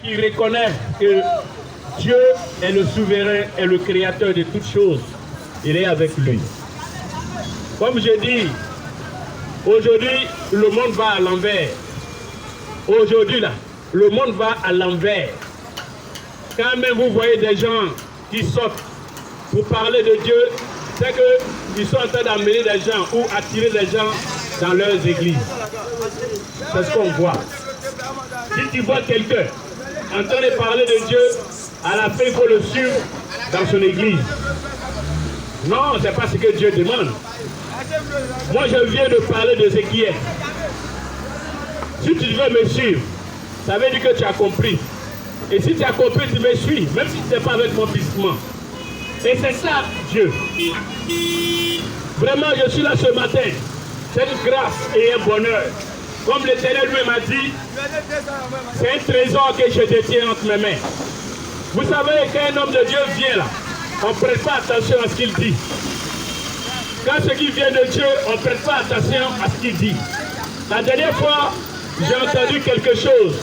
qui reconnaît que Dieu est le souverain et le créateur de toutes choses, il est avec lui. Comme je dis, aujourd'hui, le monde va à l'envers. Aujourd'hui, là, le monde va à l'envers. Quand même vous voyez des gens qui sortent pour parler de Dieu, c'est qu'ils sont en train d'amener des gens ou attirer des gens dans leurs églises. C'est ce qu'on voit. Si tu vois quelqu'un en train de parler de Dieu, à la fin il faut le suivre dans son église. Non, ce n'est pas ce que Dieu demande. Moi je viens de parler de ce qui est. Si tu veux me suivre, ça veut dire que tu as compris. Et si tu as compris, tu me suis, même si tu n'es pas avec mon pissement. Et c'est ça, Dieu. Vraiment, je suis là ce matin. C'est une grâce et un bonheur. Comme l'Éternel lui m'a dit, c'est un trésor que je détiens entre mes mains. Vous savez, quand un homme de Dieu vient là, on ne prête pas attention à ce qu'il dit. Quand ce qui vient de Dieu, on ne prête pas attention à ce qu'il dit. La dernière fois, j'ai entendu quelque chose.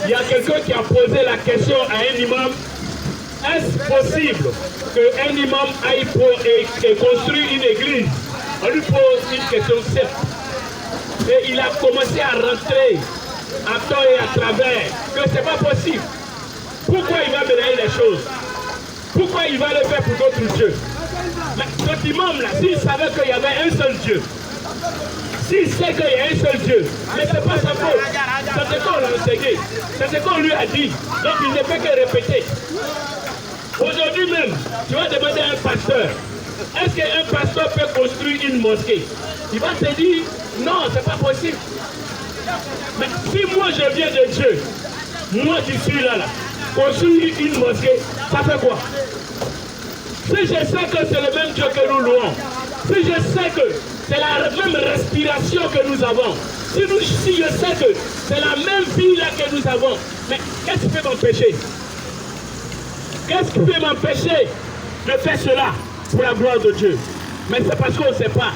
Il y a quelqu'un qui a posé la question à un imam. Est-ce possible qu'un imam aille et construire une église? On lui pose une question simple. Et il a commencé à rentrer à tort et à travers que ce n'est pas possible. Pourquoi il va mélanger les choses? Pourquoi il va le faire pour d'autres dieux? Mais cet imam là, s'il savait qu'il y avait un seul Dieu, s'il sait qu'il y a un seul Dieu, mais ce n'est pas sa faute. C'est ce qu'on l'a enseigné. C'est ce qu'on lui a dit. Donc il ne fait que répéter. Aujourd'hui même, tu vas demander à un pasteur, est-ce qu'un pasteur peut construire une mosquée? Il va te dire, non, ce n'est pas possible. Mais si moi je viens de Dieu, moi qui suis là, construire une mosquée, ça fait quoi? Si je sais que c'est le même Dieu que nous louons, si je sais que c'est la même respiration que nous avons, si je sais que c'est la même vie là que nous avons, mais qu'est-ce qui peut m'empêcher? Qu'est-ce qui peut m'empêcher de faire cela pour la gloire de Dieu? Mais c'est parce qu'on ne sait pas.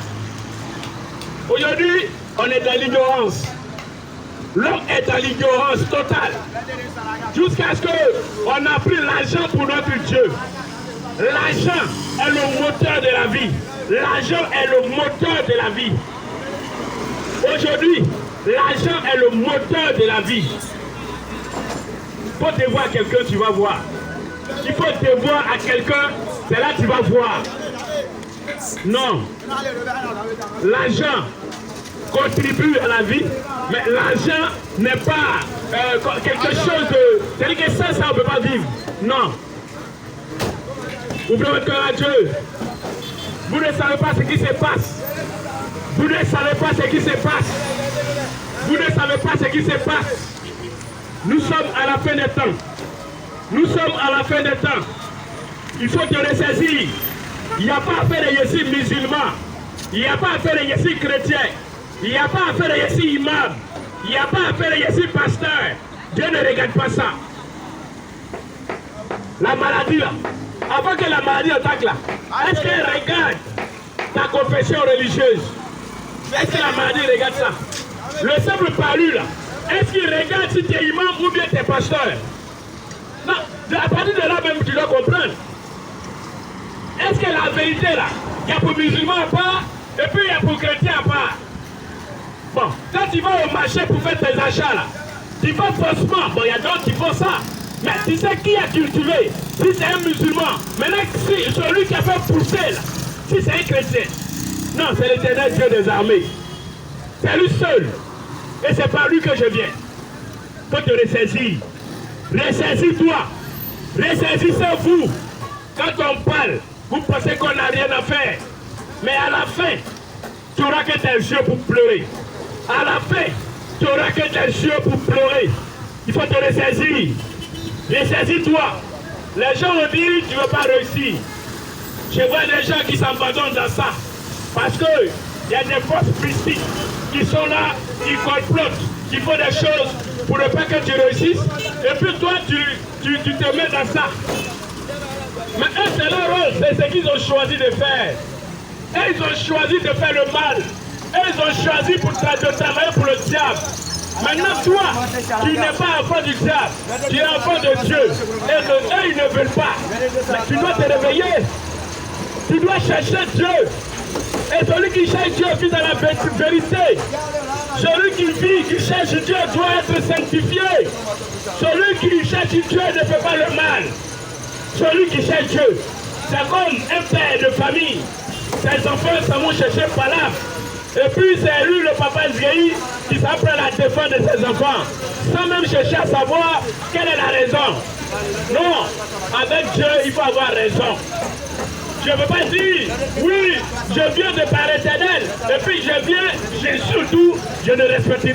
Aujourd'hui, on est dans l'ignorance. L'homme est dans l'ignorance totale. Jusqu'à ce qu'on a pris l'argent pour notre Dieu. L'argent est le moteur de la vie. L'argent est le moteur de la vie. Aujourd'hui, l'argent est le moteur de la vie. Il faut te voir quelqu'un, tu vas voir. Il faut te voir à quelqu'un, c'est là que tu vas voir. Non. L'argent contribue à la vie, mais l'argent n'est pas quelque chose de... C'est-à-dire que ça, on ne peut pas vivre. Non. Ouvrez votre cœur à Dieu. Vous ne savez pas ce qui se passe. Vous ne savez pas ce qui se passe. Vous ne savez pas ce qui se passe. Nous sommes à la fin des temps. Nous sommes à la fin des temps. Il faut te ressaisir. Il n'y a pas à faire de Yessi musulman. Il n'y a pas à faire de Yessi chrétien. Il n'y a pas à faire de Yessi imam. Il n'y a pas à faire de Yessi pasteur. Dieu ne regarde pas ça. La maladie là. Avant que la maladie attaque là, est-ce qu'elle regarde ta confession religieuse? Est-ce que la maladie regarde ça? Le simple palu là, est-ce qu'il regarde si tu es imam ou bien tu es pasteur? Non, à partir de là même tu dois comprendre. Est-ce que la vérité là, il y a pour musulmans à part et puis il y a pour chrétiens à part? Bon, quand tu vas au marché pour faire tes achats là, tu vas faussement, bon il y a d'autres qui font ça. Mais tu sais qui a cultivé? Si c'est un musulman, maintenant si celui qui a fait pousser là, si c'est un chrétien, non, c'est l'Éternel Dieu des armées. C'est lui seul. Et c'est par lui que je viens. Faut te ressaisir. Ressaisis-toi. Ressaisissez-vous. Quand on parle, vous pensez qu'on n'a rien à faire. Mais à la fin, tu n'auras que tes yeux pour pleurer. À la fin, tu n'auras que tes yeux pour pleurer. Il faut te ressaisir. Ressaisis-toi. Les gens ont dit tu ne veux pas réussir. Je vois des gens qui s'abandonnent dans ça. Parce qu'il y a des forces mystiques qui sont là, qui complotent, qui font des choses pour ne pas que tu réussisses. Et puis toi, tu te mets dans ça. Mais eux, c'est leur rôle, c'est ce qu'ils ont choisi de faire. Eux, ils ont choisi de faire le mal. Eux, ils ont choisi de travailler pour le diable. Maintenant, toi, tu n'es pas enfant du diable, tu es enfant de Dieu. Et que eux, ils ne veulent pas. Mais tu dois te réveiller. Tu dois chercher Dieu. Et celui qui cherche Dieu vit dans la vérité. Celui qui vit, qui cherche Dieu doit être sanctifié. Celui qui cherche Dieu ne fait pas le mal. Celui qui cherche Dieu, c'est comme un père de famille. Ses enfants s'en vont chercher Balaam. Et puis c'est lui, le papa Isaïe, qui s'apprête à la défense de ses enfants, sans même chercher à savoir quelle est la raison. Non, avec Dieu, il faut avoir raison. Je ne veux pas dire, oui, je viens de par l'éternel, et puis je viens, surtout, je ne respecte rien.